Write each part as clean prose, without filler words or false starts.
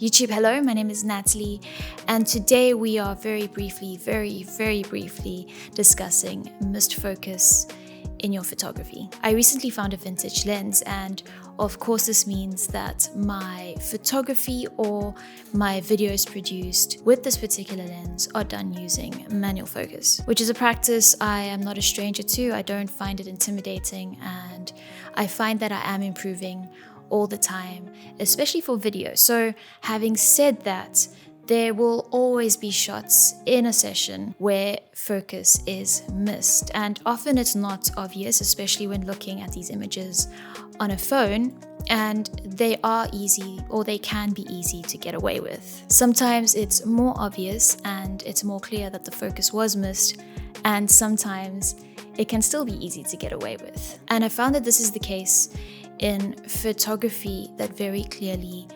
YouTube, hello, my name is Natalie, and today we are very briefly discussing missed focus in your photography. I recently found a vintage lens, and of course this means that my photography or my videos produced with this particular lens are done using manual focus, which is a practice I am not a stranger to. I don't find it intimidating, and I find that I am improving all the time, especially for video. So having said that, there will always be shots in a session where focus is missed, and often it's not obvious, especially when looking at these images on a phone, and they are easy, or they can be easy to get away with. Sometimes it's more obvious and it's more clear that the focus was missed, and sometimes it can still be easy to get away with. And I found that this is the case in photography that very clearly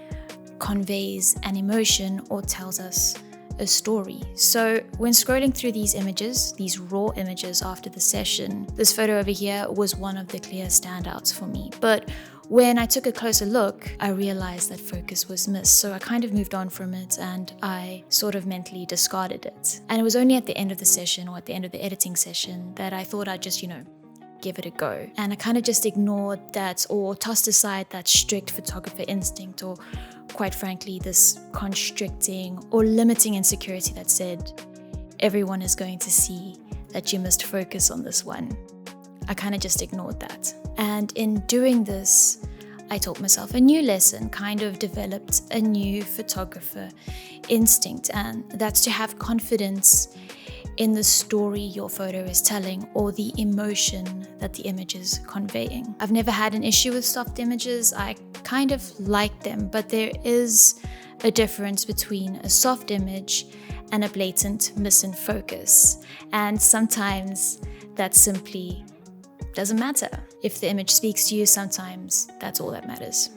conveys an emotion or tells us a story. So when scrolling through these images, these raw images after the session, this photo over here was one of the clear standouts for me. But when I took a closer look, I realized that focus was missed. So I kind of moved on from it, and I sort of mentally discarded it. And it was only at the end of the session, or at the end of the editing session, that I thought I'd just, give it a go. And I kind of just ignored that, or tossed aside that strict photographer instinct, or quite frankly, this constricting or limiting insecurity that said, everyone is going to see that you must focus on this one. I kind of just ignored that. And in doing this, I taught myself a new lesson, kind of developed a new photographer instinct, and that's to have confidence in the story your photo is telling, or the emotion that the image is conveying. I've never had an issue with soft images. I kind of like them, but there is a difference between a soft image and a blatant miss in focus. And sometimes that simply doesn't matter. If the image speaks to you, sometimes that's all that matters.